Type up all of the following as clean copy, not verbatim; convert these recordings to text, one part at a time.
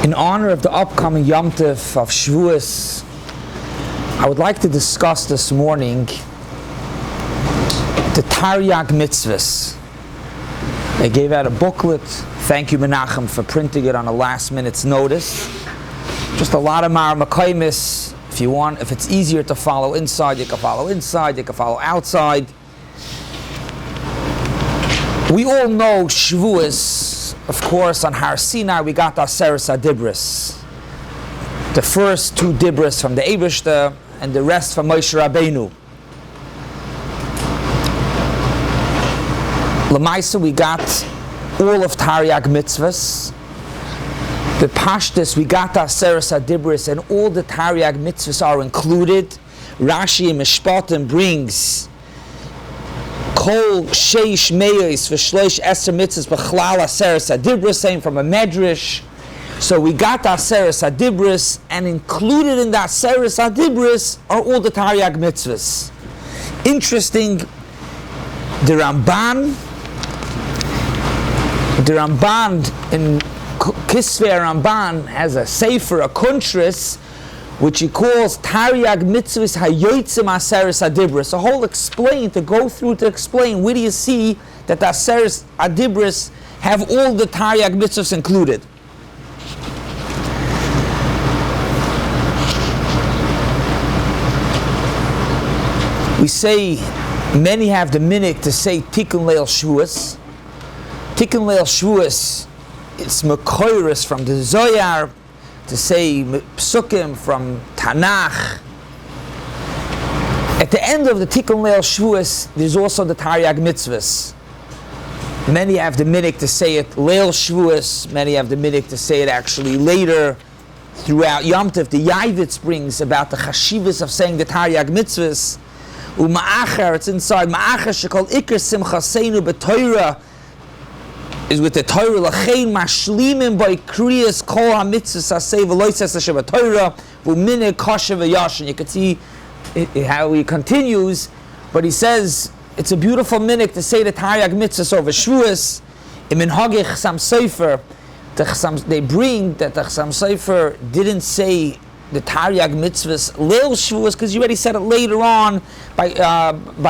In honor of the upcoming Yom Tov of Shavuos, I would like to discuss this morning the Taryag Mitzvos. They gave out a booklet. Thank you, Menachem, for printing it on a last minute's notice. Just a lot of Makaimis. If it's easier to follow inside, you can follow inside, you can follow outside. We all know Shavuos. Of course, on Har Sinai we got Aseres HaDibros. The first two Dibros from the Eibishter and the rest from Moshe Rabbeinu. L'maisa, we got all of Taryag Mitzvos. The Pashtus, we got Aseres HaDibros, and all the Taryag Mitzvos are included. Rashi and Mishpatim brings Kol Sheish Meyos V'Shleish Eser Mitzvos B'Chlal Aseres HaDibros, saying from a Medrash. So we got Aseres HaDibros, and included in the Aseres HaDibros are all the Taryag Mitzvos. Interesting, the Ramban in Kisvei Ramban has a sefer, a kuntris, which he calls Taryag Mitzvos Hayotzim Aseres HaDibros. A whole explain, to go through to explain where do you see that the Aseres HaDibros have all the Taryag Mitzvos included. We say, many have the minhag to say Tikkun Leil Shavuos. Tikkun Leil Shavuos, it's Mekoiris from the Zohar, to say Psukim from Tanakh. At the end of the Tikkun Leil Shavuos, there's also the Taryag Mitzvos. Many have the minhag to say it Leil Shavuos, many have the minhag to say it actually later, throughout Yom Tov. The Yavitz brings about the Chashivas of saying the Taryag Mitzvos. U'ma'achar, it's inside Ma'achar shekol ikar simchaseinu b'Torah, is with the Torah. Lachein mashlimim by kriyas kol hamitzvos asay v'loises asher b'Torah v'mineh kasher v'yashin. You can see how he continues, but he says it's a beautiful minhag to say the Taryag Mitzvos over Shavuos. In Minhagei Chasam Sofer, they bring that the Chasam Sofer didn't say the Taryag Mitzvos Leil Shavuos because you already said it later on by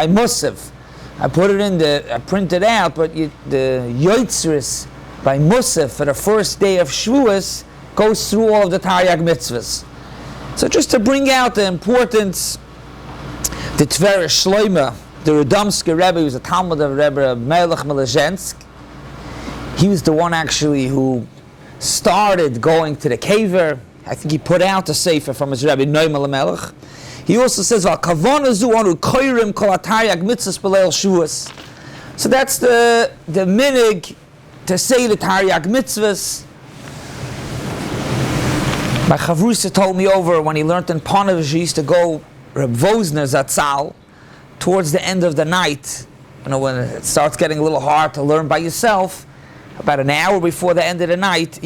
Musaf. I put it in I printed out, but the Yotzris by Musaf for the first day of Shavuos goes through all of the Taryag Mitzvos. So just to bring out the importance, the Tver Shloime, the Radomsker Rebbe, who was a Talmud of Rebbe Melech Melezhensk, he was the one actually who started going to the Kever. I think he put out a sefer from his Rebbe Noimel Melech. He also says, "Al kavana zu anu koirim kol Taryag Mitzvos b'leil Shavuos." So that's the minhag to say the Taryag Mitzvos. My Chavrusa told me over when he learned in Ponevezh, he used to go Reb Vosner Zatzal towards the end of the night. You know, when it starts getting a little hard to learn by yourself, about an hour before the end of the night,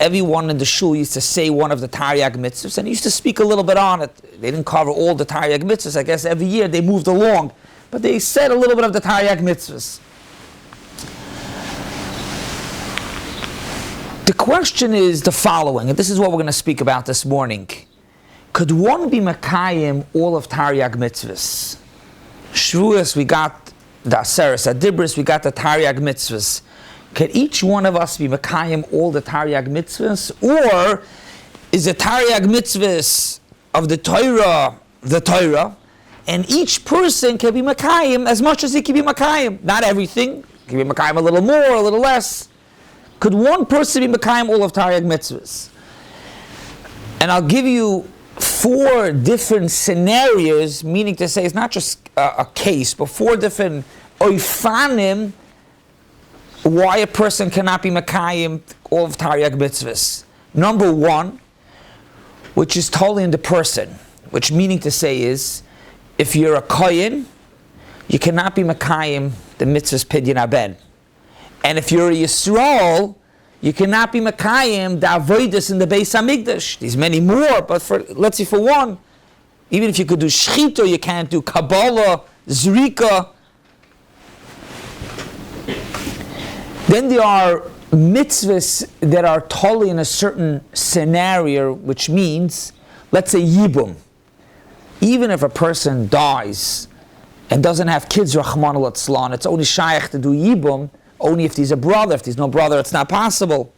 everyone in the shul used to say one of the Taryag Mitzvos, and he used to speak a little bit on it. They didn't cover all the Taryag Mitzvos. I guess every year they moved along, but they said a little bit of the Taryag Mitzvos. The question is the following, and this is what we're going to speak about this morning. Could one be Mekayim all of Taryag Mitzvos? Shavuos, we got the Aseres HaDibros, we got the Taryag Mitzvos. Can each one of us be Mekayim all the Taryag Mitzvos? Or is the Taryag Mitzvos of the Torah, and each person can be Mekayim as much as he can be Mekayim? Not everything. He can be Mekayim a little more, a little less. Could one person be Mekayim all of Taryag Mitzvos? And I'll give you 4 different scenarios, meaning to say it's not just a case, but 4 different oifanim why a person cannot be Mekayim all of Taryag Mitzvos. Number 1, which is totally in the person, which meaning to say is, if you're a Kohen, you cannot be Mekayim the Mitzvahs Pidyon Haben. And if you're a Yisrael, you cannot be Mekayim the Avodas in the Beis HaMikdash. There's many more, but let's say for one, even if you could do Shechita, you can't do Kabbalah, Zrika. Then there are mitzvahs that are totally in a certain scenario, which means, let's say Yibum. Even if a person dies and doesn't have kids, Rahman al-Atzlan, it's only shaykh to do Yibum, only if there's a brother. If there's no brother, it's not possible.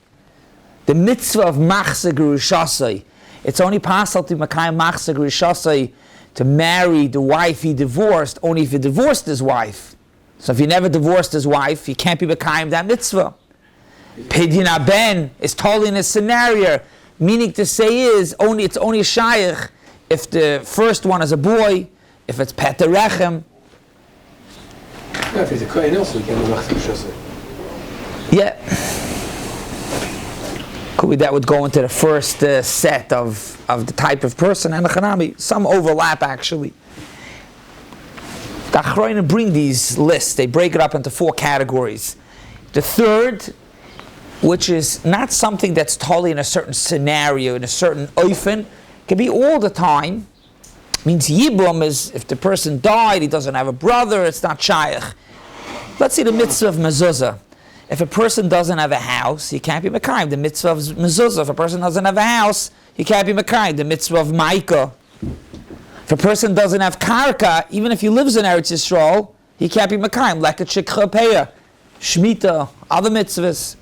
The mitzvah of machzeh gerishasai, it's only possible to makayim machzeh gerishasai, to marry the wife he divorced, only if he divorced his wife. So if he never divorced his wife, he can't be makayim that mitzvah. Pidyon haben is totally in a scenario, meaning to say is it's only shaykh if the first one is a boy, if it's Peter Rechem. Yeah, if he's a kohen also, he can do machzeh gerishasai. Yeah. Could be that would go into the first set of the type of person, and Hanami. Some overlap actually. The Achronim bring these lists, they break it up into 4 categories. The third, which is not something that's totally in a certain scenario, in a certain oifen, can be all the time. Means Yibum is if the person died, he doesn't have a brother, it's not shaykh. Let's see the mitzvah of mezuzah. If a person doesn't have a house, he can't be mekayim. The mitzvah of mezuzah. If a person doesn't have a house, he can't be mekayim. The mitzvah of maika. If a person doesn't have karka, even if he lives in Eretz Yisrael, he can't be mekayim. Like a shikha peya, shmita, other mitzvahs.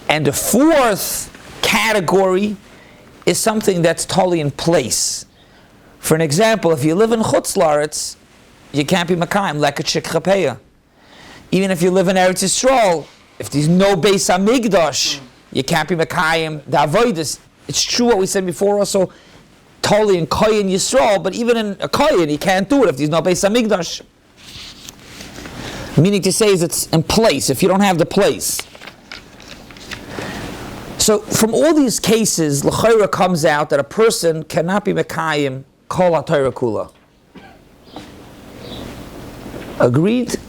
And the 4th category is something that's totally in place. For an example, if you live in Chutz La'aretz, you can't be mekayim. Like a shikha peya. Even if you live in Eretz Yisrael, if there's no Beis HaMikdash, you can't be Mekayim the Avodas. It's true what we said before also, totally in Kohen Yisrael, but even in a Kohen, you can't do it if there's no Beis HaMikdash. Meaning to say is it's in place, if you don't have the place. So from all these cases, L'chaira comes out that a person cannot be Mekayim Kol HaTorah Kula. Agreed?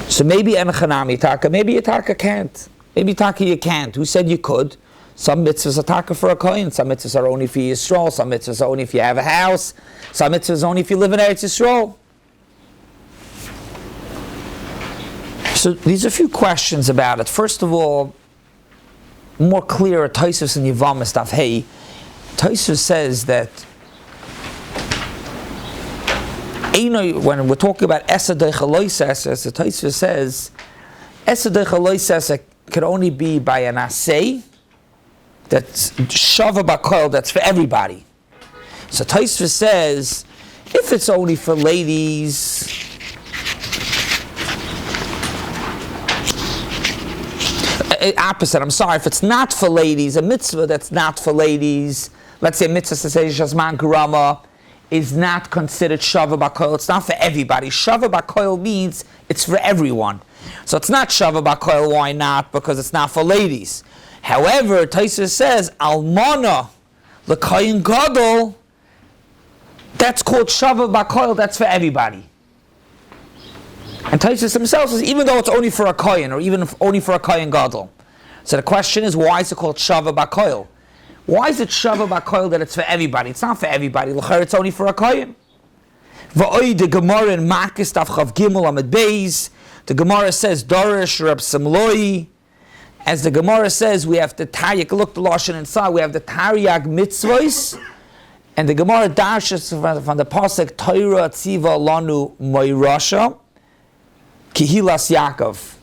So maybe Enochanami Taka, maybe a Taka can't. Maybe Taka you can't. Who said you could? Some mitzvahs are Taka for a kohen, some mitzvahs are only for Yisrael, some mitzvahs are only if you have a house, some mitzvahs are only if you live in Eretz Yisrael. So these are a few questions about it. First of all, more clear, Tosfos and Yevamah stuff. Hey, Tosfos says that when we're talking about Esadei Chaloisas, as the Tosfos says, Esadei Chaloisas could only be by an asay that's Shava Bakoil, that's for everybody. So Tosfos says, if it's only for ladies, opposite, I'm sorry, if it's not for ladies, a mitzvah that's not for ladies, let's say mitzvah says Shazman Garama, is not considered Shava Bakoil. It's not for everybody. Shava Bakoil means it's for everyone. So it's not Shava Bakoil, why not? Because it's not for ladies. However, Tosfos says, Almana, L'Koyin Gadol, that's called Shava Bakoil, that's for everybody. And Tosfos himself says, even though it's only for a Koyin, or even only for a Koyin Gadol. So the question is, why is it called Shava Bakoil? Why is it Shava Bakoil that it's for everybody? It's not for everybody. L'chayr, it's only for a kohen. V'oi the Gemara in Makis Tav Chav Gimel Amid Beis. The Gemara says Dorish Rab Samloi. As the Gemara says, we have the Taryag. Look the lashon inside. We have the Taryag Mitzvos, and the Gemara dashes from the pasuk Torah Tziva Lanu Moirasha Kihilas Yaakov.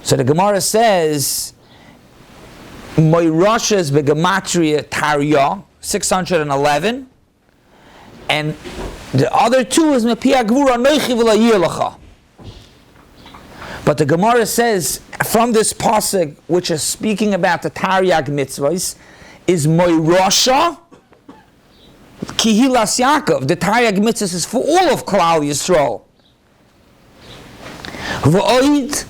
So the Gemara says, Moirasha is Begematria Tarya, 611, and the other 2 is Mepia Gvura Noichi V'la. But the Gemara says, from this pasuk, which is speaking about the Taryag Mitzvos, is Moirasha Kihilas Yaakov. The Taryag Mitzvos is for all of Klal Yisrael. V'oid,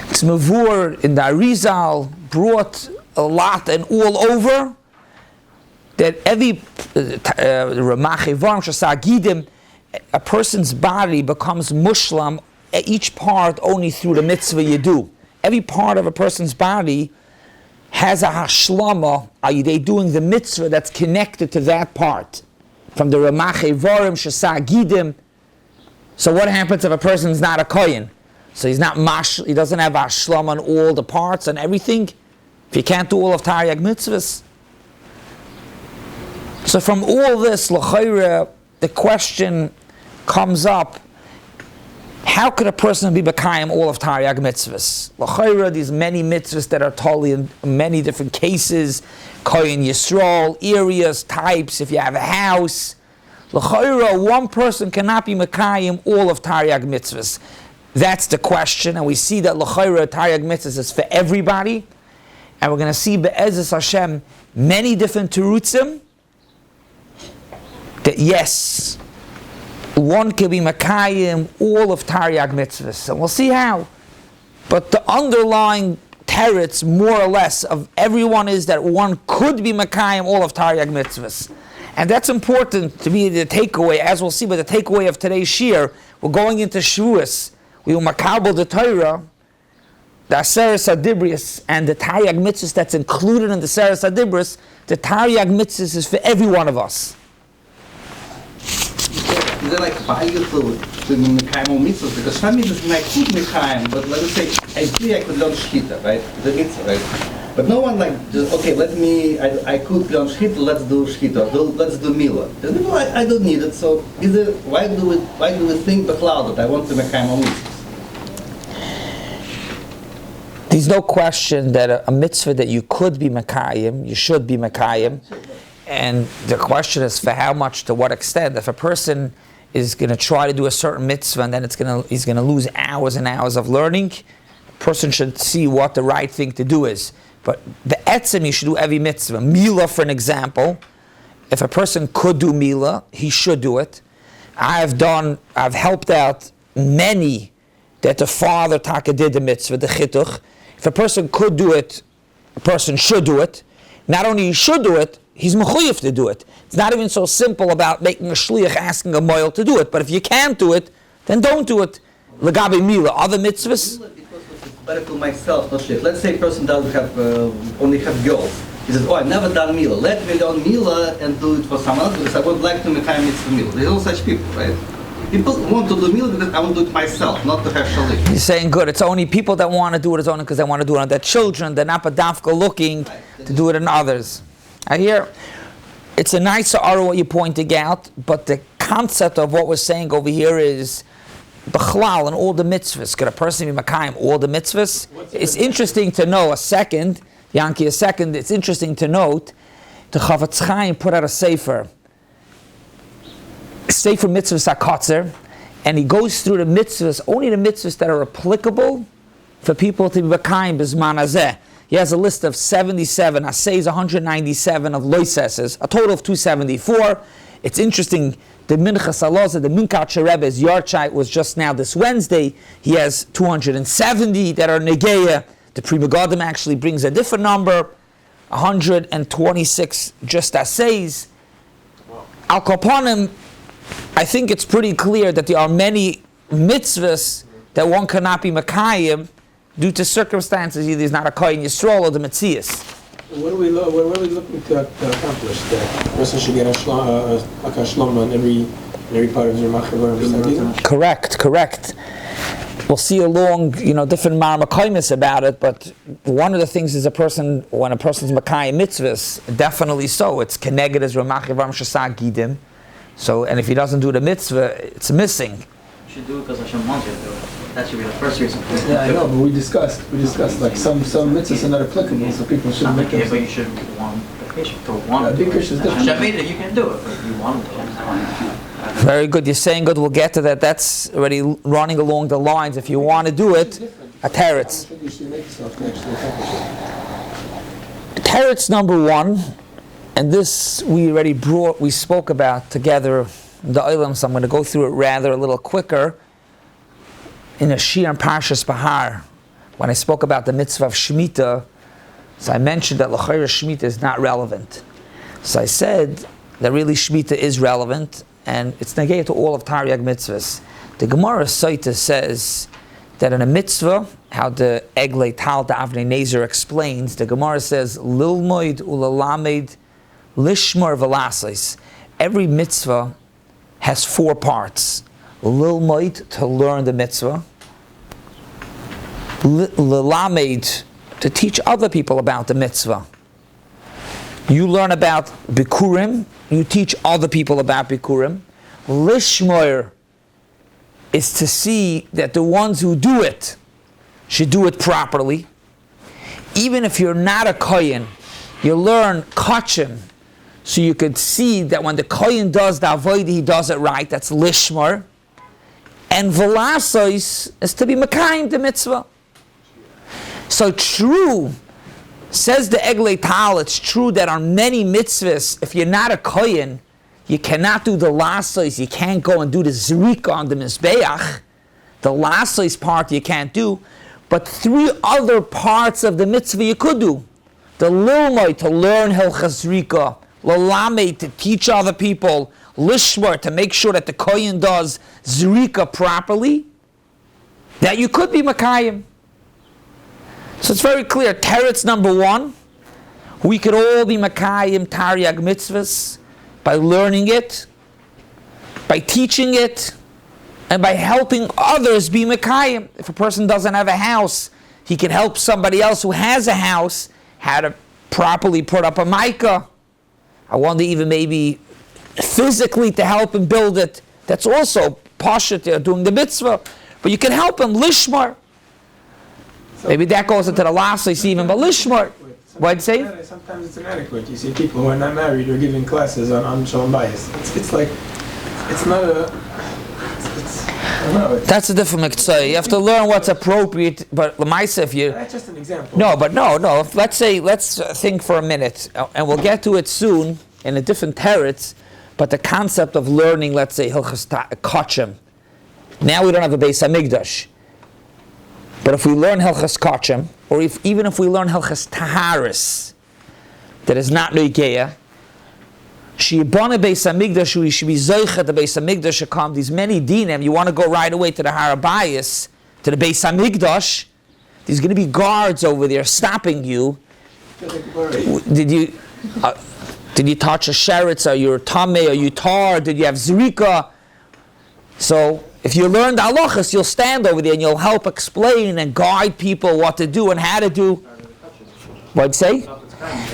it's Mavur in the Arizal, brought a lot and all over, that every a person's body becomes mushlam, each part only through the mitzvah you do. Every part of a person's body has a hashlama, are they doing the mitzvah that's connected to that part. From the Ramache Varim, Shasa Gidim. So what happens if a person's not a kohen? So he doesn't have ashlam on all the parts and everything. If you can't do all of Taryag Mitzvos. So from all this, l'chayra, the question comes up, how could a person be Mekayim all of Taryag Mitzvos? L'chayra, these many mitzvahs that are totally in many different cases, Kohen Yisrael, areas, types, if you have a house. L'chayra, one person cannot be Mekayim all of Taryag Mitzvos. That's the question, and we see that l'chayra Taryag Mitzvos is for everybody, and we're going to see be'ezus Hashem many different terutzim that yes, one can be Mekayim all of Taryag Mitzvos, and we'll see how. But the underlying teretz, more or less, of everyone is that one could be Mekayim all of Taryag Mitzvos. And that's important to be the takeaway, as we'll see by the takeaway of today's Shiur. We're going into Shavuos. We will makabel the Torah, the Aseres HaDibros, and the Taryag Mitzvos that's included in the Aseres HaDibros. The Taryag Mitzvos is for every one of us. Is there like value to Mekayim mitzvahs? Because some mitzvahs I could Mekayim, but let us say I could learn shchita, right? The mitzvah, right? But no one like just okay. I could learn shchita. Let's do shchita. Let's do milah. No, I don't need it. So why do we think the cloud that I want to Mekayim mitzvahs? There's no question that a mitzvah that you could be Mekayim, you should be Mekayim. And the question is for how much, to what extent. If a person is going to try to do a certain mitzvah and then he's going to lose hours and hours of learning, a person should see what the right thing to do is. But the etzem, you should do every mitzvah. Milah, for an example, if a person could do milah, he should do it. I've helped out many that the father taka did the mitzvah, the chituch. If a person could do it, a person should do it. Not only he should do it, he's mechuyev to do it. It's not even so simple about making a shliach, asking a moil to do it. But if you can't do it, then don't do it. Legabe milah, other mitzvahs. Because it's better for myself, not shliach. Let's say a person doesn't have only have girls. He says, "Oh, I've never done milah. Let me learn milah and do it for someone else because I would like to Mekayim mitzvah milah." There's all such people, right? People want to do milah because I want to do it myself, not to have shaliach. You're saying good. It's only people that want to do it. It's only because they want to do it on their children. They're not badafka looking to do it on others. I hear. It's a nice ara what you're pointing out, but the concept of what we're saying over here is b'chlal and all the mitzvahs. Could a person be Mekayim all the mitzvahs? It's interesting to know. It's interesting to note. The Chavetz Chaim put out a sefer mitzvahs hakotzer, and he goes through the mitzvahs, only the mitzvahs that are applicable for people to be Mekayim b'zman hazeh. He has a list of 77, Asay's 197 of loiseses, a total of 274. It's interesting, the Minchas Aloza, the Minkat Rebbe's Yarchai was just now this Wednesday. He has 270 that are Negeya. The Pri Megadim actually brings a different number, 126 just Asay's. Al Koponim, I think it's pretty clear that there are many mitzvahs that one cannot be Mekayim due to circumstances. Either he's not a Kohen Yisrael or the Metzias. What are we looking to accomplish? That a person should get a shlomo on every part of their machshava. Correct. We'll see along, different marmakaimis about it, but one of the things is when a person's Mekayim mitzvahs, definitely so. It's keneged as Ramachivam Shasag Gidim. So, and if he doesn't do the mitzvah, it's missing. You should do it because Hashem wants you to do it. That should be the first reason. Yeah, I know, but we discussed like some mitzvahs are not applicable, so people shouldn't make them. But you should want the patient to want to do big picture is different. Hashem made it, you can do it, but you want to. Very good. You're saying good. We'll get to that. That's already running along the lines. If you want to do it, a teretz. Teretz number one, and this we spoke about together in the Olam, so I'm going to go through it rather a little quicker. In a Shiur and Parshas Bahar, when I spoke about the mitzvah of Shemitah, so I mentioned that l'chayra Shemitah is not relevant. So I said that really Shemitah is relevant, and it's negay to all of Taryag Mitzvos. The Gemara Saita says that in a mitzvah, how the Eglei Tal the Avnei Nezer explains, the Gemara says, Lilmoid ulalamed lishmar v'lasais. Every mitzvah has 4 parts. Lilmoid, to learn the mitzvah. L'lamed, to teach other people about the mitzvah. You learn about bikurim, you teach other people about bikurim. Lishmoyer is to see that the ones who do it should do it properly. Even if you're not a kohen, you learn kachim, so you could see that when the kohen does the avodah, he does it right. That's lishmor. And velasois is to be mekayim the mitzvah. So true, says the Eglei Tal, it's true that on many mitzvahs, if you're not a kohen, you cannot do the lasois, you can't go and do the zrika on the mizbeach. The lasois part you can't do, but 3 other parts of the mitzvah you could do. The lilmoi, to learn hilchas zrika, lalame, to teach other people, lishmor, to make sure that the kohen does zrika properly, that you could be makayim. So it's very clear. Teretz number 1, we could all be makayim Taryag Mitzvos by learning it, by teaching it, and by helping others be makayim. If a person doesn't have a house, he can help somebody else who has a house how to properly put up a micah. I wonder even maybe physically to help him build it. That's also pashat doing the mitzvah. But you can help him lishmar. Maybe that goes into the last even, but lishmar. What'd you say? Sometimes it's inadequate. You see people who are not married who are giving classes on Shalom Bayis. It's like, it's not a, I don't know. That's a different mitzvah. You have to learn what's appropriate, but l'maisa, if you... That's just an example. No, but no. Let's think for a minute, and we'll get to it soon in a different teretz, but the concept of learning, let's say, hilchas kachim. Now we don't have a Beis HaMikdash. But if we learn Hilchas Kachim, or even if we learn Hilchas Taharis, that is not Noigeya, Shiyibana Beis HaMikdash, we should be Zoichet, the Beis HaMikdash should come, these many dinim, you want to go right away to the Harabayas, to the Beis HaMikdash, there's going to be guards over there stopping you. Did you touch a sheretz, or you're tameh, or you tar, did you have zrika? So, if you learn the halachas, you'll stand over there and you'll help explain and guide people what to do and how to do. What'd you say?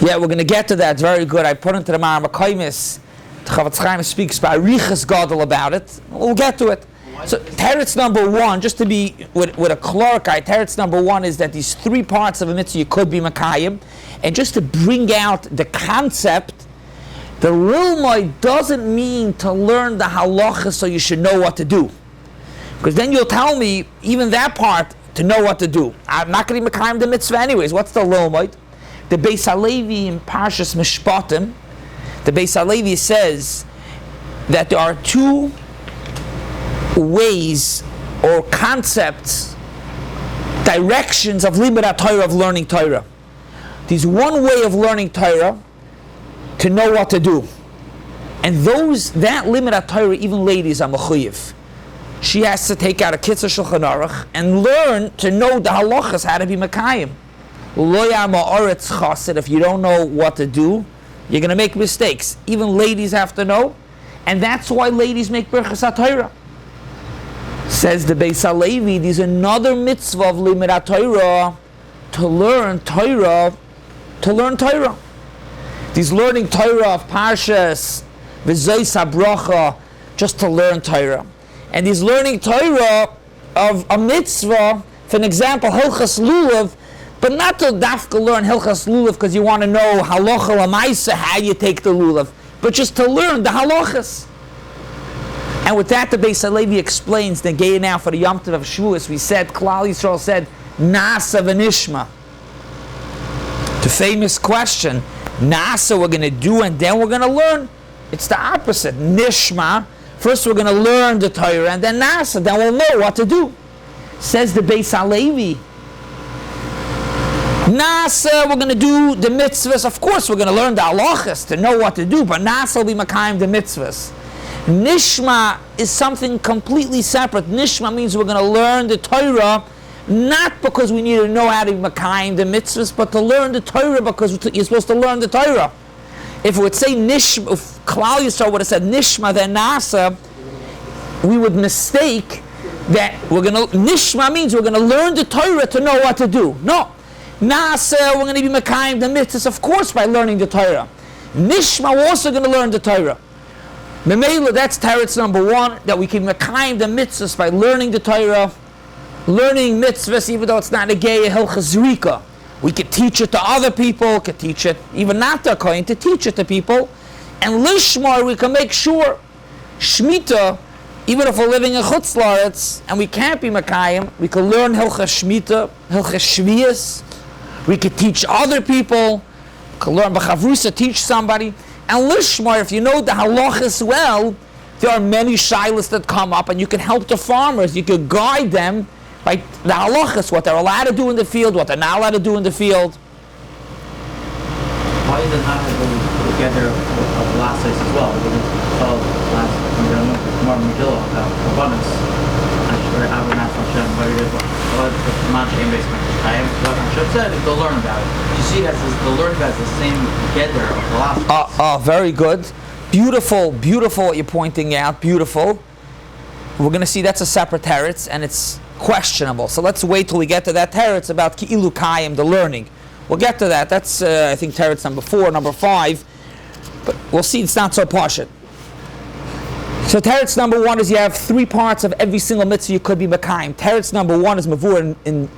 Yeah, we're going to get to that. It's very good. I put into the Ma'ar Makaimis. The Chavetz Chaim speaks by Riches Gadol about it. We'll get to it. So, teretz number 1, just to be with a clarify, teretz number 1 is that these 3 parts of a mitzvah you could be makayim, and just to bring out the concept. The Lilmoi doesn't mean to learn the halacha so you should know what to do. Because then you'll tell me, even that part, to know what to do. I'm not going to be Mekayim the mitzvah anyways. What's the Lilmoi? The Beis HaLevi in Parshas Mishpatim, the Beis HaLevi says that there are 2 ways or concepts, directions of Limud Torah, of learning Torah. There's one way of learning Torah, to know what to do. And that Limud Torah, even ladies are mechuyev. She has to take out a Kitzur Shulchan Aruch and learn to know the halachas, how to be makayim. Lo yama oretz chassid, if you don't know what to do, you're going to make mistakes. Even ladies have to know. And that's why ladies make Birchas HaTorah. Says the Beis HaLevi, there's another mitzvah of Limud Torah, to learn Torah, These learning Torah of Parshas, V'zois HaBracha, just to learn Torah. And these learning Torah of a mitzvah, for an example, Hilchas Lulav, but not to dafka learn Hilchas Lulav because you want to know halacha l'maisa, how you take the Lulav, but just to learn the halachas. And with that, the Beis HaLevi explains, the gay now for the Yom Tov of Shavuos, we said, Klal Yisrael said, Nasa v'nishma. The famous question, Nasa we're going to do and then we're going to learn. It's the opposite. Nishma, first we're going to learn the Torah and then Nasa, then we'll know what to do. Says the Beis HaLevi, Nasa, we're going to do the mitzvahs. Of course we're going to learn the halachas to know what to do, but Nasa will be makayim the mitzvahs. Nishma is something completely separate. Nishma means we're going to learn the Torah, not because we need to know how to be makayim the mitzvahs, but to learn the Torah because you're supposed to learn the Torah. If it would say Nishma, if Klal Yisrael would have said Nishma then Nasa, we would mistake that we're going to, Nishma means we're going to learn the Torah to know what to do. No. Nasa, we're going to be Mekayim the mitzvahs, of course, by learning the Torah. Nishma, we're also going to learn the Torah. Memela, that's teretz number one, that we can Mekayim the mitzvahs by learning the Torah. Learning mitzvahs, even though it's not a gay hilchas rika. We could teach it to other people, could teach it, even not to a kohen, to teach it to people. And lishmar, we can make sure, shmita, even if we're living in Chutz La'aretz and we can't be Mekayim, we can learn Hilchas Shmita, Hilchas Shvius. We could teach other people. We can learn B'chavrusa, teach somebody. And Lishmar, if you know the halachas well, there are many shilas that come up, and you can help the farmers. You can guide them by the halachas, what they're allowed to do in the field, what they're not allowed to do in the field. Why is it not together of the last place as well? More Megillah about abundance. I'm sure I would not Hashem, but it is what the Manshim basement. I am what Hashem said, they'll learn about it. You see that they'll learn about it, the same together of the last. Very good. Beautiful, beautiful what you're pointing out. Beautiful. We're going to see that's a separate teretz, and it's questionable. So let's wait till we get to that teretz about Ki'ilu Kayim, the learning. We'll get to that. That's, I think, teretz number 4, number 5. But we'll see it's not so pashut. So teretz number 1 is you have 3 parts of every single mitzvah you could be Mekayim. Teretz number 1 is Mavur in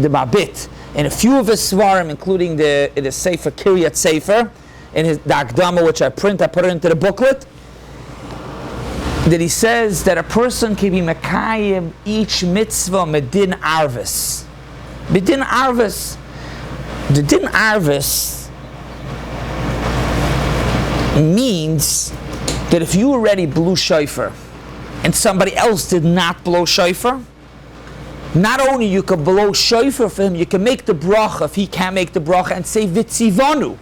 the Mabit. In a few of his svarim, including the Sefer Kiryat Sefer, in the Akdama, which I put it into the booklet, that he says that a person can be Mekayim each mitzvah medin arvis. Medin arvis. The din arvis means that if you already blew shofar and somebody else did not blow shofar, not only you can blow shofar for him, you can make the bracha if he can't make the bracha and say vitzivanu.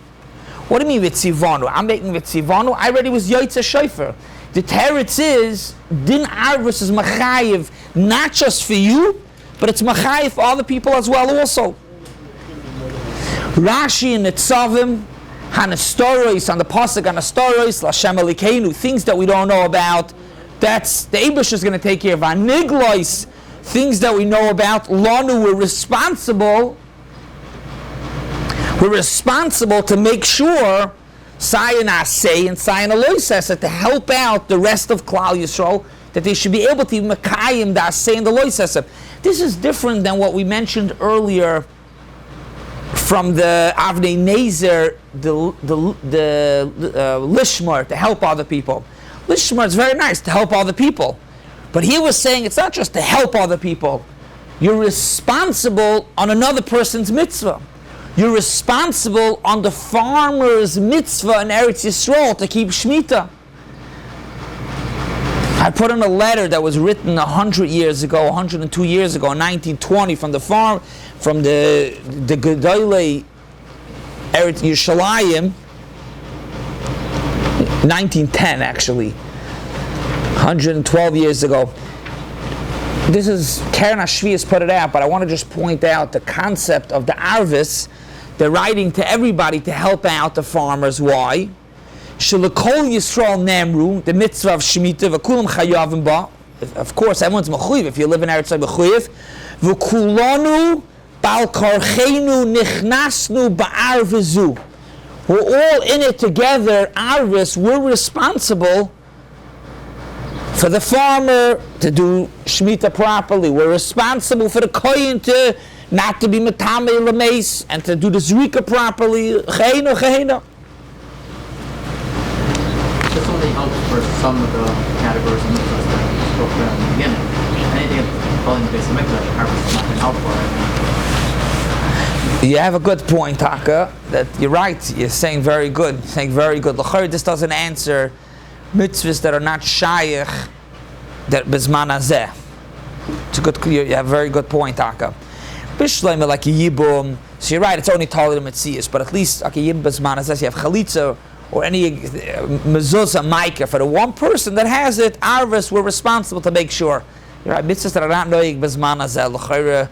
What do you mean vitzivanu? I'm making vitzivanu. I already was yotzeh shofar. The teretz is din arvis is machayev not just for you, but it's machayev for other people as well also. Rashi and Nitzavim, Hanastoros, on the Pasuk Hanastoros, Lashem Elikenu, things that we don't know about, that's, the Eibush is going to take care of. Aniglois, things that we know about, Lanu, we're responsible to make sure, Sayin Asay and Sayin Aloisesa, to help out the rest of Klal Yisrael, that they should be able to Mekayim the Asay and the Loisesa. This is different than what we mentioned earlier from the Avnei Nezer, the Lishmar, to help other people. Lishmar is very nice, to help other people. But he was saying it's not just to help other people. You're responsible on another person's mitzvah. You're responsible on the farmer's mitzvah in Eretz Yisrael to keep Shemitah. I put in a letter that was written 100 years ago, 102 years ago, in 1920, from the farm, from the Gedolei Eretz Yerushalayim, 1910 actually, 112 years ago. This is, Karen Ashvi has put it out, but I want to just point out the concept of the Arvis. They're writing to everybody to help out the farmers. Why? Shalakol Yisrael Namru, the mitzvah of Shemitah, v'kulam chayavim ba. Of course, everyone's mechuyev. If you live in Eretz mechuyev. V'kulanu bal karchenu nichnasnu ba'arvizu. We're all in it together. Arvis, we're responsible for the farmer to do Shemitah properly. We're responsible for the kohen to not to be metamei lemeis and to do the zrika properly. Cheinu, cheinu. This only helps for some of the categories of mitzvahs that we spoke about in the beginning. Anything calling the base of mitzvah, harvest is not going to help for it. You have a good point, Taka. That you're right. You're saying very good. You're saying very good. L'chayr, this doesn't answer mitzvahs that are not shayach, that bezman hazeh. It's a good. You have a very good point, Taka. Bishleim like a yibum. So you're right. It's only taller than mitzias, but at least like a yibum bezman hazeh. You have chalitza or any mezuzah maika for the one person that has it. Arvis, we're responsible to make sure. You're right. Mitzvahs that are not noig bezman hazeh. L'chayr,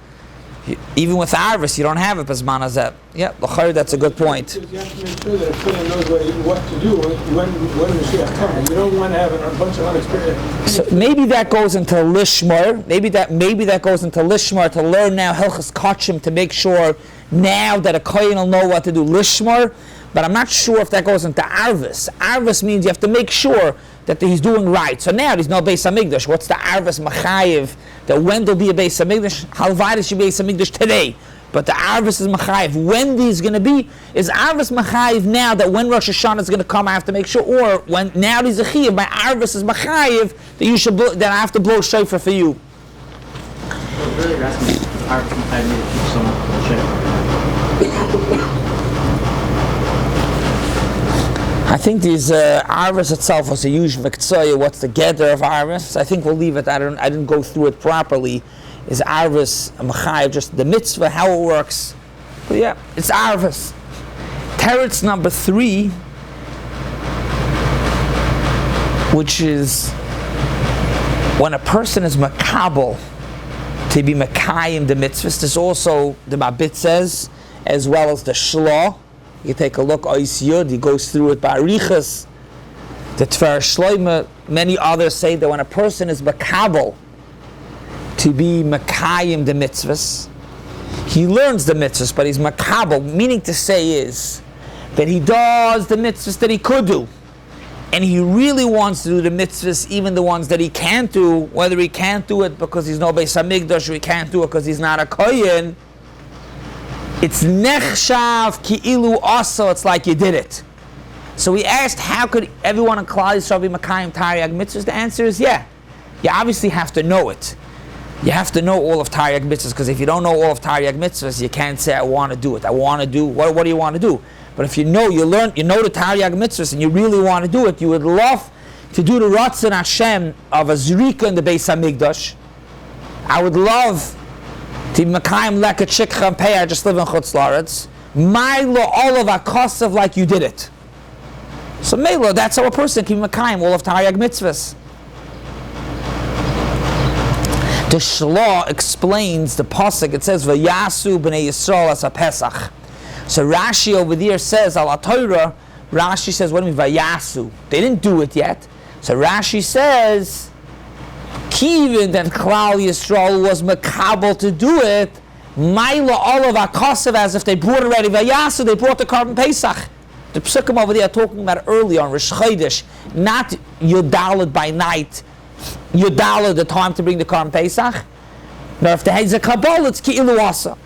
Even with Arvis, you don't have it Bezman Hazeh. Yeah, l'chayr, that's a good point. You have to make sure that a Kohen knows what to do when Mashiach comes. You don't want to have a bunch of unexperienced. So maybe that goes into Lishmar. Maybe that goes into Lishmar to learn now Hilchas Kachim, to make sure now that a Kohen will know what to do Lishmar. But I'm not sure if that goes into Arvis. Arvis means you have to make sure that he's doing right. So now there's no Beis Hamikdash. What's the Arvis Machayev? That when there'll be a Beis Hamikdash, Halvayda should be Beis Hamikdash today. But the Arvis is Machayev. When these going to be, is Arvis Machayev now that when Rosh Hashanah is going to come, I have to make sure, or when now there's a Chiyav, my Arvis is Machayev, that you should that I have to blow shofar for you. So really you're asking if Arvis Machayev need to teach someone to blow shofar. I think these Arvis itself was a huge Mektsaya. What's the gather of Arvis? I think we'll leave it. I didn't go through it properly. Is Arvis a Machayev, just the mitzvah, how it works? But yeah, it's Arvis. Teretz number 3, which is when a person is makabel to be makayim the mitzvahs. There's also the Mabit says, as well as the Shlah. You take a look, Ois Yud, he goes through it by Arichas, the Tver Shloime. Many others say that when a person is makabel to be makayim the mitzvahs, he learns the mitzvahs, but he's makabel, meaning to say is that he does the mitzvahs that he could do, and he really wants to do the mitzvahs, even the ones that he can't do, whether he can't do it because he's no Beis Hamikdash or he can't do it because he's not a Kohen. It's nechshav ki ilu asa, it's like you did it. So we asked, how could everyone in Klal Yisrael be Makayim Taryag Mitzvos? The answer is yeah. You obviously have to know it. You have to know all of Taryag Mitzvos, because if you don't know all of Taryag Mitzvos, you can't say, I want to do it. I want to do, what do you want to do? But if you know the Taryag Mitzvos and you really want to do it, you would love to do the Ratzon Hashem of a Zrika in the Beis HaMikdash. I would love to Makayim Leket Shikcha and Pei, I just live in Chutz La'aretz. Milo all of Akosav like you did it. So Melo, that's how a person can Makayim all of Taryag Mitzvahs. The Shlah explains the pasuk. It says Vayasu b'nei Yisrael as a Pesach. So Rashi over there says Al Torah. Rashi says, what do you mean Vayasu? They didn't do it yet. So Rashi says, Kivin that Klal Yisrael was makabel to do it, Maila all of Akasav, as if they brought already Vayasu, they brought the carbon Pesach. The psukim over there are talking about early on Rosh Chodesh, not Yudalad by night, Yudalad the time to bring the carbon Pesach. Now if there is a Kabbalah, it's Ki'ilu Asa.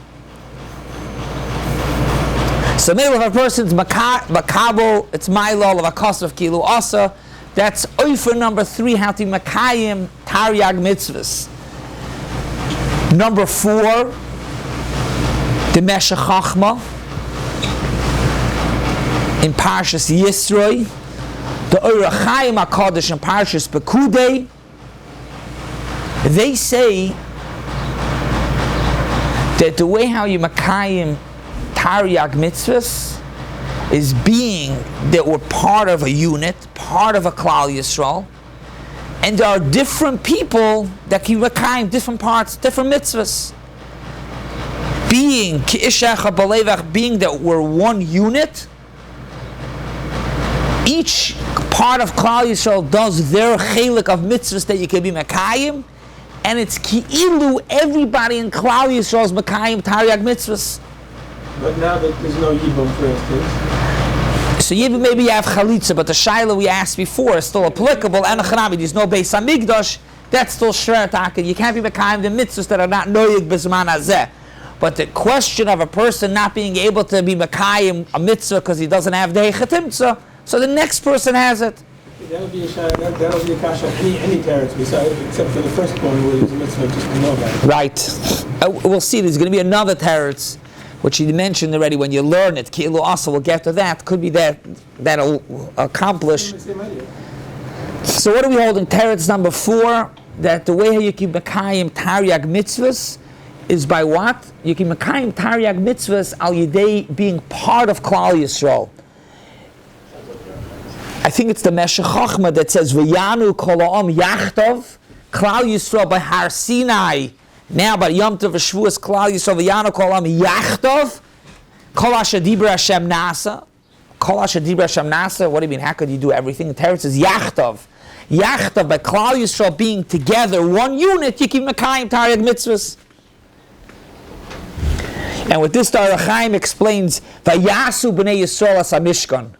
So maybe if a person's makabel, it's Maila all of Akasav of Ki'ilu Asa. That's oifer number 3, how to makayim Taryag Mitzvos. Number 4, the Meshech Chachma in Parshas Yisroi, the Orach Chaim HaKadosh in Parshas Pekudei. They say that the way how you makayim Taryag Mitzvos is being that we're part of a unit, part of a Klal Yisrael, and there are different people that can makayim different parts, different mitzvahs. Being Ki'ishecha B'levach, being that we're one unit, each part of Klal Yisrael does their chelik of mitzvahs that you can be makayim, and it's Ki'ilu everybody in Klal Yisrael is makayim Taryag Mitzvahs. But now that there's no Yibum, for instance. So even maybe you have Chalitza, but the Shaila we asked before is still applicable, and there's no Beis HaMikdash, that's still Shrer Taka. You can't be Mekayim the mitzvahs that are not Noyeg B'zman Hazeh. But the question of a person not being able to be Mekayim a mitzvah because he doesn't have the Hechatimtza, so the next person has it. That'll be a kasha any teretz besides, except for the first one where there's a mitzvah just to know about it. Right. We'll see, there's going to be another teretz, which he mentioned already. When you learn it, Ki'ilu Asa, we'll get to that. Could be that'll accomplish. So what are we holding? Teretz number 4, that the way how you can Mekayim Taryag Mitzvahs is by what? You can Mekayim Taryag Mitzvahs al Yidei being part of Klal Yisrael. I think it's the Meshech Chachma that says V'yanu kol ha'am yachtov Klal Yisrael by Har Sinai Now, by Yom Tov Shavuos Klal Yisrael v'Yanu Kol Am Yachtov, Kol Asher Dibra Hashem Nasa. Kol Asher Dibra Hashem Nasa. What do you mean? How could you do everything? The Torah says Yachtov. Yachtov, by Klal Yisrael being together, one unit, you keep Mekayim Taryag Mitzvos. And with this, the Ohr HaChaim explains, Vayasu b'nei Yisrael as HaMishkan.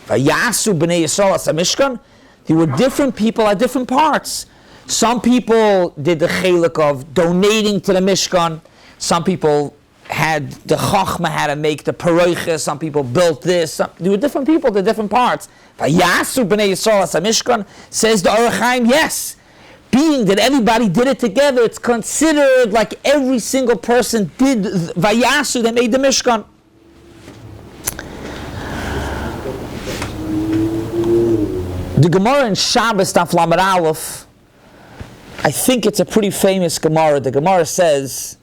Vayasu b'nei Yisrael as HaMishkan. There were different people at different parts. Some people did the chelik of donating to the Mishkan. Some people had the Chachma, how to make the Paroiches. Some people built this. There were different people, the different parts. Vayasu b'nei Yisrael as HaMishkan, says the Ohr HaChaim, yes. Being that everybody did it together, it's considered like every single person did Vayasu, that made the Mishkan. The Gemara in Shabbos Daf Lamed Aleph, I think it's a pretty famous Gemara. The Gemara says,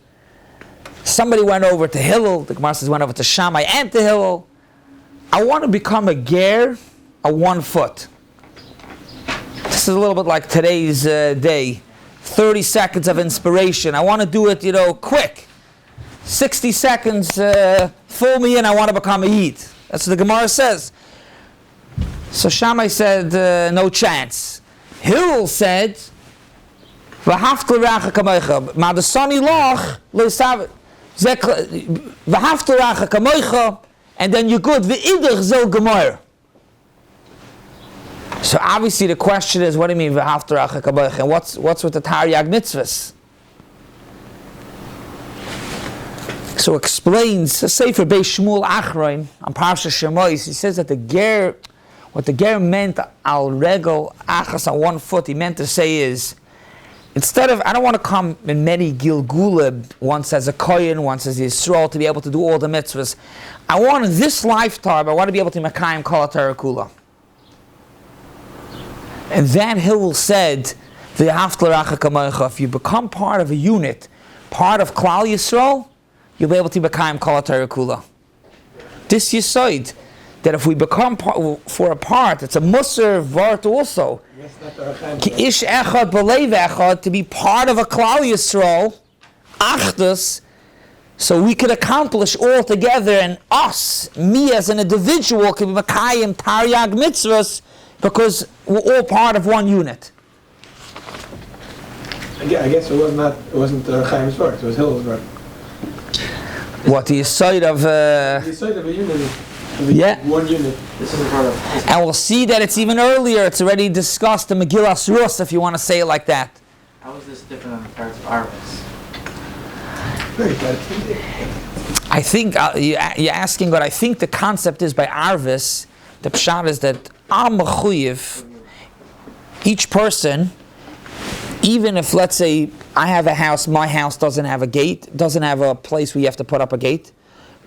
somebody went over to Hillel, the Gemara says went over to Shammai and to Hillel. I want to become a ger, a 1 foot. This is a little bit like today's day. 30 seconds of inspiration. I want to do it, quick. 60 seconds, fool me in, I want to become a Yid. That's what the Gemara says. So Shammai said, no chance. Hillel said, V'hafta l'reacha kamocha. Ma'adasani loch, l'yisav. V'hafta l'reacha kamocha, and then you're good. V'idach zel Gemara. So obviously the question is, what do you mean v'hafta l'reacha kamocha? And what's with the Taryag Mitzvos? So explains, a Sefer Beis Shmuel Achroin on Parsha Shemois. He says that what the ger meant al regel achas on 1 foot, he meant to say is, instead of, I don't want to come in many gilgulib, once as a kohen, once as a Yisrael, to be able to do all the mitzvahs. I want in this lifetime, I want to be able to mekayim kol Torah kula. And then Hillel said, v'hafta l'reacha kamocha, if you become part of a unit, part of Klal Yisrael, you'll be able to mekayim kol Torah kula. This Yisod, that if we become for a part, it's a musar vart also. Ki ish echad b'leiv echad, to be part of a Klal Yisrael, achdus, so we could accomplish all together, and us, me as an individual, can be Makayim Taryag Mitzvos, because we're all part of one unit. I guess it wasn't Chaim's work, it was Hillel's work. What, the side of... The side of a unit. Yeah. One unit. This is part of. And we'll see that it's even earlier. It's already discussed in Megillas Rus, if you want to say it like that. How is this different than the parts of Arvis? Very good. I think, you're asking what I think the concept is by Arvis, the pshat is that Am Mechuyev, each person, even if, let's say, I have a house, my house doesn't have a gate, doesn't have a place where you have to put up a gate,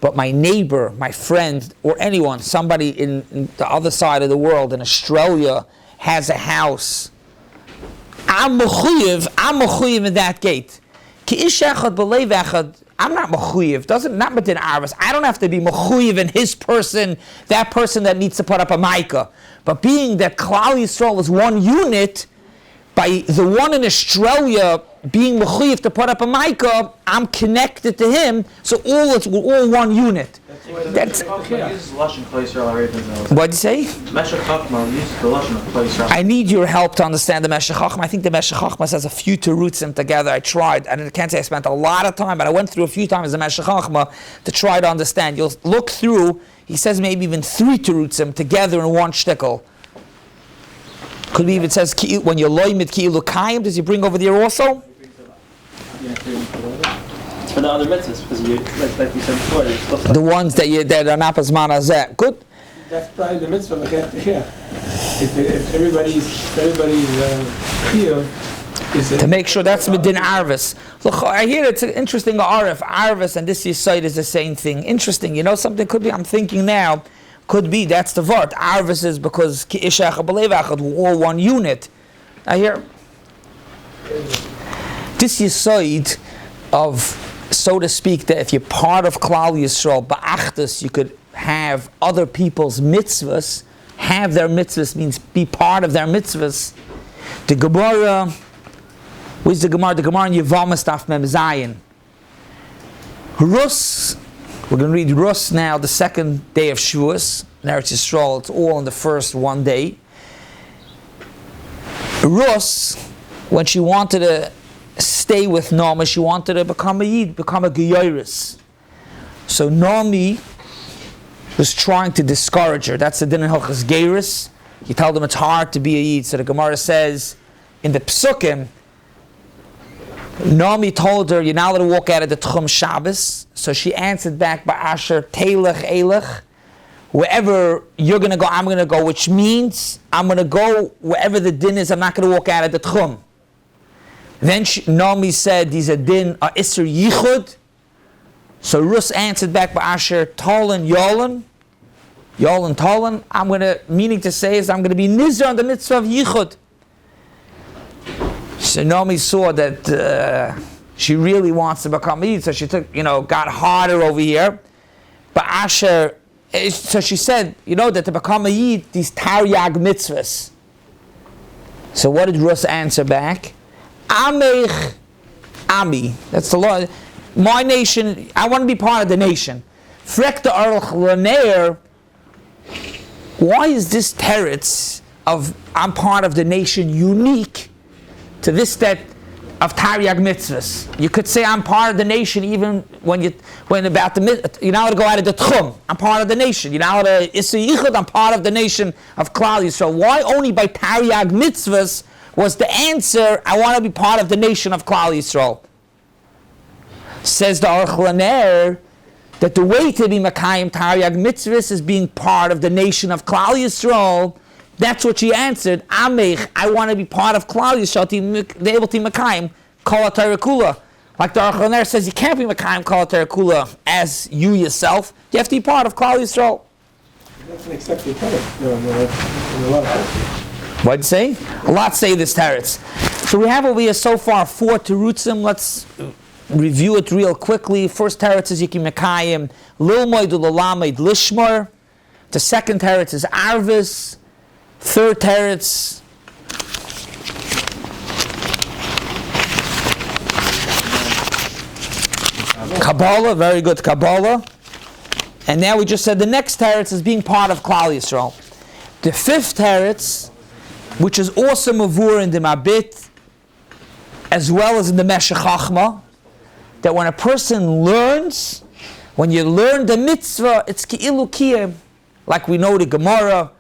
but my neighbor, my friend, or anyone, somebody in the other side of the world, in Australia, has a house. I'm mechuyev in that gate. Ki ish echad b'leiv echad, I'm not mechuyev, not within Arvis. I don't have to be mechuyev in his person, that person that needs to put up a micah. But being that Klal Yisrael is one unit, by the one in Australia being mechuyev to put up a micah, I'm connected to him, so we're all one unit. That's uses Lashon Klal Yisrael already. What'd you say? Meshech Chachma uses the Lashon of Klal Yisrael. I need your help to understand the Meshech Chachma. I think the Meshech Chachma says a few terutzim together. I tried, and I can't say I spent a lot of time, but I went through a few times the Meshech Chachma to try to understand. You'll look through, he says maybe even 3 terutzim together in one shtickle. Could be even says when you're loymid ki'ilu kayim, does he bring over there also? For the other mitzvahs, because like we said before, you're supposed to The ones that are not as manazeh. Good. That's probably the mitzvah. If everybody's clear, To make sure that's within Arvis. Look, I hear it's an interesting Arvis and this site is the same thing. Interesting. You know something could be, I'm thinking now, could be, that's the vart. Arvis is because we're all one unit. I hear this side of, so to speak, that if you're part of Klal Yisrael, ba'achdus, you could have other people's mitzvahs, have their mitzvahs means be part of their mitzvahs. The Gemara Where's the Gemara? The Gemara in Yevamos Daf Mem Zayin. Rus, we're going to read Rus now, the second day of Shavuos. In Eretz Yisrael, it's all in the first one day. Rus, when she wanted to stay with Naomi, she wanted to become a Yid, become a Geyeris. So Naomi was trying to discourage her. That's the din in Hilchos Geiris. He told them it's hard to be a Yid. So the Gemara says in the Psukim, Naomi told her, you're not allowed to walk out of the Tchum Shabbos. So she answered back by Asher Teilach Eilach. Wherever you're going to go, I'm going to go, which means I'm going to go wherever the din is. I'm not going to walk out of the Tchum. Then Naomi said, these are din Isser Yichud. So Rus answered back by Asher Tolan Yolan. Yolan Tolan. I'm going to, meaning to say is I'm going to be Nizar on the mitzvah of Yichud. So Naomi saw that she really wants to become Yid, so she took, got harder over here. But Asher, so she said, that to become a Yid, these Taryag Mitzvos. So what did Rus answer back? Amech Ami. That's the law. My nation, I want to be part of the nation. Frekta Arach Laneir. Why is this teretz of I'm part of the nation unique to this that of Taryag Mitzvos? You could say I'm part of the nation even when about the you're not allowed to go out of the Tchum. I'm part of the nation. You're not allowed to Issa Yichud. I'm part of the nation of Klal Yisrael. Why only by Taryag Mitzvos was the answer? I want to be part of the nation of Klal Yisrael. Says the Aruch Laner that the way to be Makayim Taryag Mitzvos is being part of the nation of Klal Yisrael. That's what she answered. Amech, I want to be part of Klal Yisrael, to be able to be Makayim Kol HaTorah Kula. Like the Aruch Laner says, you can't be Makayim Kol HaTorah Kula as you yourself. You have to be part of Klal Yisrael. That's an accepted teretz in a lot of places. What'd you say? A lot say this teretz. So we have over here so far 4 terutzim. Let's review it real quickly. First teretz is Yikim Mekayim Lilmoid Ulalamed Lishmar. The second teretz is Arvis. Third teretz Kabbalah, very good Kabbalah. And now we just said the next teretz is being part of Klal Yisrael. The fifth teretz, which is also mavur in the Mabit, as well as in the Meshech Chachma, that when a person learns, when you learn the mitzvah, it's ki'ilu kiyem. Like we know the Gemara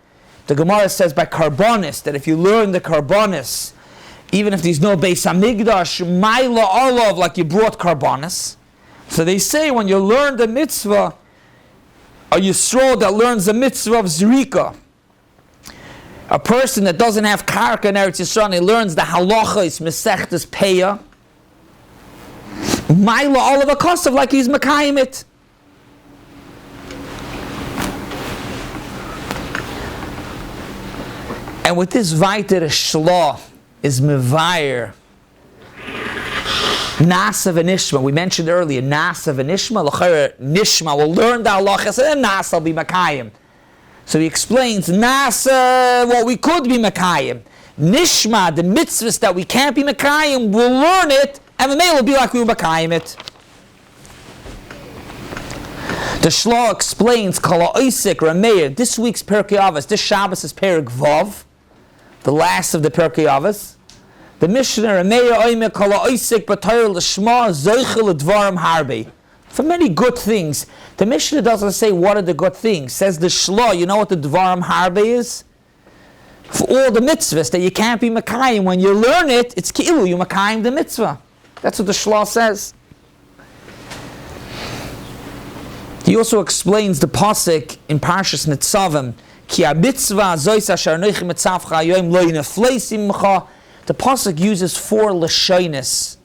says by Karbonis, that if you learn the Karbonis, even if there's no Beis Hamikdash, Maila Olav, like you brought Karbonis. So they say when you learn the mitzvah, a Yisrael that learns the mitzvah of Zrika, a person that doesn't have karka in Eretz Yisrael, he learns the halacha, is mesechtes peya, Maila Olav Akosav, like he's Mekayim it. And with this Vaiter Shlah is Mevayer Nasa v'Nishma. We mentioned earlier Nasa v'Nishma. L'chayr Nishma will learn the halachas and Nasa will be Makayim. So he explains Nasa what we could be Makayim. Nishma, the mitzvahs that we can't be Makayim, we'll learn it and the may will be like we were Makayim it. The Shlah explains Kala Oisik Rameir. This week's Pirkei Avos, this Shabbos is Perek Vav, the last of the Pirkei Avos. The Mishnah Rameir Oime Kala Oisik B'Torah L'Shma Zoichel L'Dvarim Harbe. For many good things. The Mishnah doesn't say what are the good things. Says the Shlah, you know what the Dvarim Harbe is? For all the mitzvahs that you can't be Makayim. When you learn it, it's Ki'ilu, you Makayim the mitzvah. That's what the Shlah says. He also explains the pasuk in Parshas Nitzavim, Ki ha-mitzvah zois asher anochi mitzavcha hayom lo yinefleisi mimcha. The pasuk uses 4 lashonos: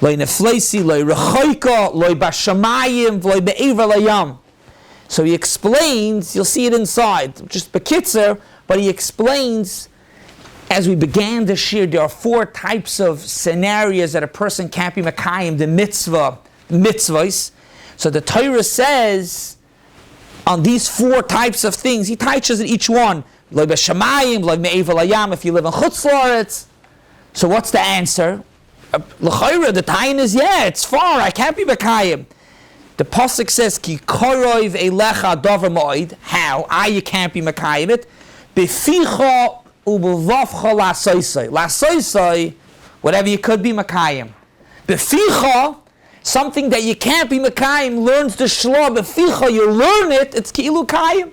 lo yinefleisi, lo yirechoika, lo bashamayim, lo be'ever layam. So he explains. You'll see it inside, just bekitzer. But he explains, as we began this year, there are 4 types of scenarios that a person can't be Makayim the mitzvahs. So the Torah says, on these 4 types of things, he teaches in each one. Lo b'shamayim, lo me'ever layam, if you live in Chutz La'aretz. So what's the answer? l'chayra, the tayin is, it's far, I can't be Mekayim. The pasuk says, Ki korov elecha davar moed. How? You can't be Mekayim it. Beficha ubevavcha lasoisai. Lasoisai, whatever you could be Mekayim. Beficha, something that you can't be Mekayim, learns the shlah. Beficha, you learn it, it's ki'ilu kayim.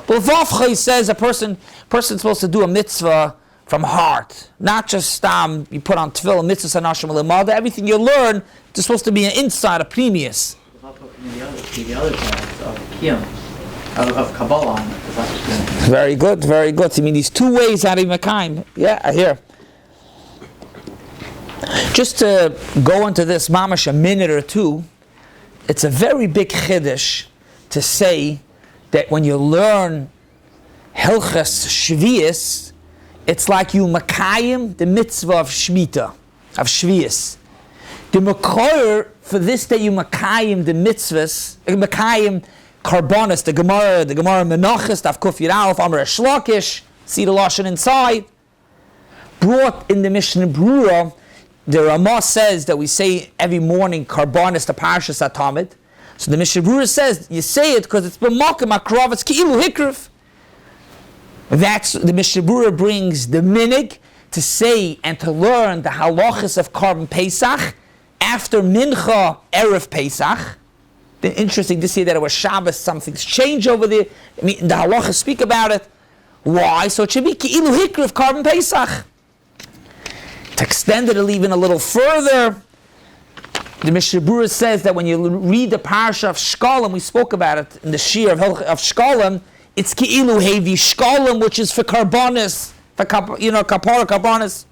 Bevavcha, he says, a person's supposed to do a mitzvah from heart, not just you put on tefillah, mitzvah, sanashim, lemada. Everything you learn is supposed to be an inside, a previous. The other parts of Kiyum, of Kabbalah. Very good, very good. I mean, these two ways out of Mekayim. Yeah, I hear. Just to go into this, mamash, a minute or two, it's a very big chiddush to say that when you learn Hilchas Shvius, it's like you Mekayim the mitzvah of Shemitah, of Shvius. The Mekoyer, for this that you Mekayim the mitzvahs, Mekayim Karbonis, the Gemara Menachos, Daf Kuf Yud Aleph, Amar Shlakish, see the Lashon inside, brought in the Mishnah Brura, the Ramah says that we say every morning Karbonis, the Parashas Atamid. So the Mishnah Brura says, you say it because it's B'makom Akrav, it's Ki'ilu Hikrif. That's, the Mishnah Brura brings the minig to say and to learn the halachas of Karban Pesach after Mincha Erev Pesach. Interesting to see that it was Shabbos, something's changed over there. I mean, the halachas speak about it. Why? So it should be Ki'ilu Hikr of Karban Pesach. To extend it even a little further, the Mishnah Brura says that when you read the parasha of Shkolim, we spoke about it in the Shir of Shkolim, it's Ki'ilu Hevi Shkolim, which is for Karbonis, for Kapara Karbonis.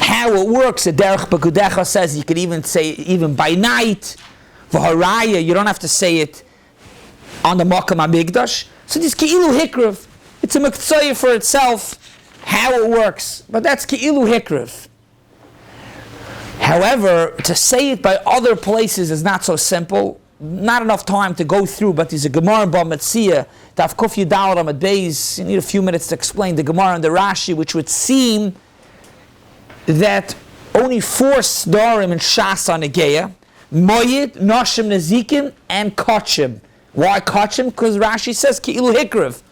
How it works, the Derech B'Kudecha says you could even say even by night, V'haraya, you don't have to say it on the Makam HaMikdash. So this Ki'ilu Hikriv, it's a Mektsaya for itself, how it works. But that's Ki'ilu Hikriv. However, to say it by other places is not so simple. Not enough time to go through, but there's a Gemara in B'Metzia, Daf Kuf Yud Aleph Amud Beis. You need a few minutes to explain the Gemara and the Rashi, which would seem that only 4 Sdarim in Shas on Negeya, Moyed, Noshim Nezikim, and Kachim. Why Kachim? Because Rashi says Ki'ilu Hikriv,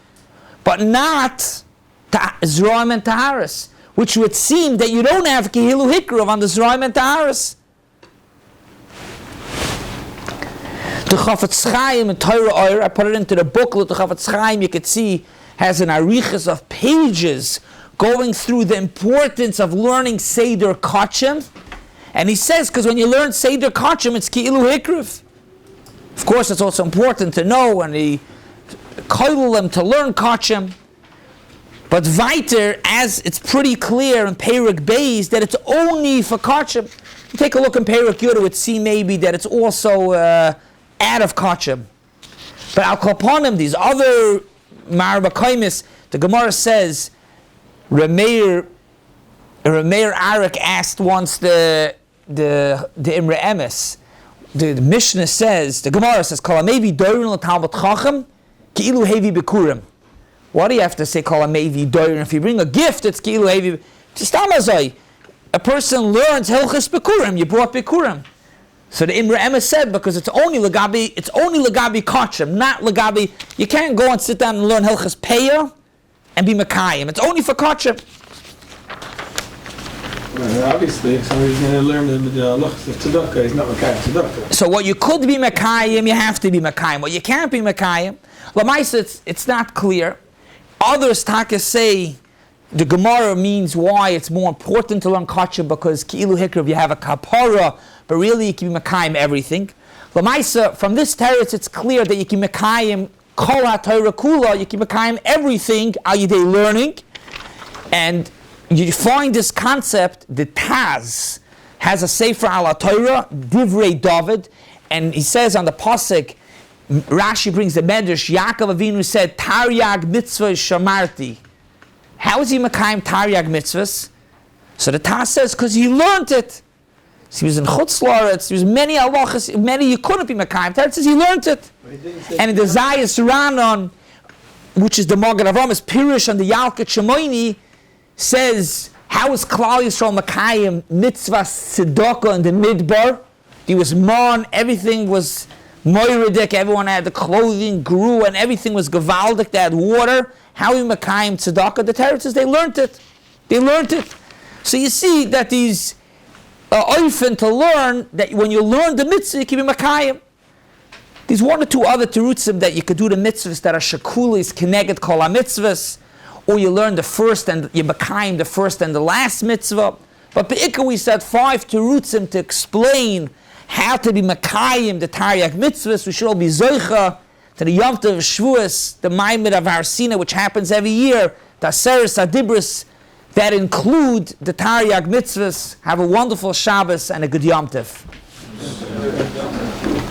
but not Zraim and Taharis, which would seem that you don't have Ki'ilu Hikriv on the Zraim and Taharis. The Chafetz Chaim and Torah Oyer, I put it into the booklet. The Chafetz Chaim, you could see, has an arichas of pages going through the importance of learning Seder Kachim. And he says, because when you learn Seder Kachim, it's Ki'ilu Hikriv. Of course, it's also important to know, and he koiled them to learn Kachim. But weiter, as it's pretty clear in Perek Beis, that it's only for Kachim. You take a look in Perek Yud, it would see maybe that it's also out of Kachim. But Al Kaponim, these other Marabakaimis, the Gemara says, Rameir Arik asked once the Imre Emes. The Mishnah says, the Gemara says, Kala maybe doirin l'talmud chacham, ki'ilu hevi bekurim. What do you have to say, Kala maybe doirin? If you bring a gift, it's ki'ilu hevi. Tistamazai. A person learns hilchas bekurim. You brought bekurim. So the Imre Emes said, because it's only legabi kachim, not legabi. You can't go and sit down and learn hilchas peah and be mekayim. It's only for kachim. Well, obviously, if somebody's going to learn the halachas of tzedakah, he's not mekayim tzedakah. So what you could be mekayim, you have to be mekayim. What you can't be mekayim, l'maisa, it's not clear. Others taka say the Gemara means why it's more important to learn kachim, because ki'ilu hikriv you have a kapara, but really you can be mekayim everything. L'maisa, from this teretz, it's clear that you can mekayim kol ha'torah kula, you can mekayim everything al yidei learning. And you find this concept, the Taz has a Sefer al Torah, Divrei David, and he says on the Pasuk, Rashi brings the Medrash, Yaakov Avinu said, Taryag Mitzvos shamarti. How is he Mekayim Taryag Mitzvos? So the Taz says, because he learned it. So he was in Chutz La'aretz, there was many halachas, many you couldn't be Mekayim. Taz says he learned it. And in the Zayas Ranon, which is the Magen Avraham, is Pirush on the Yalkut Shemoini, says How was Klal Yisrael Makayim Mitzvahs Tzedakah in the Midbar? There was man, everything was moiridik, everyone had the clothing, grew, and everything was gevaldik, they had water. How we Makayim Tzedakah? The Torah says they learned it. They learned it. So you see that these oifen to learn, that when you learn the mitzvah, you can be Makayim. There's one or two other terutzim that you could do the mitzvahs that are shakulis, keneged kol ha-mitzvahs, or you learn the first and you Makayim the first and the last mitzvah. But Be'ikah we said 5 terutzim to explain how to be Makayim the Taryag Mitzvos. We should all be Zoicha to the Yom Tov Shavuos, the Maimed of Har Sinai, which happens every year, the Aseres Adibris that include the Taryag Mitzvos. Have a wonderful Shabbos and a good Yom Tov.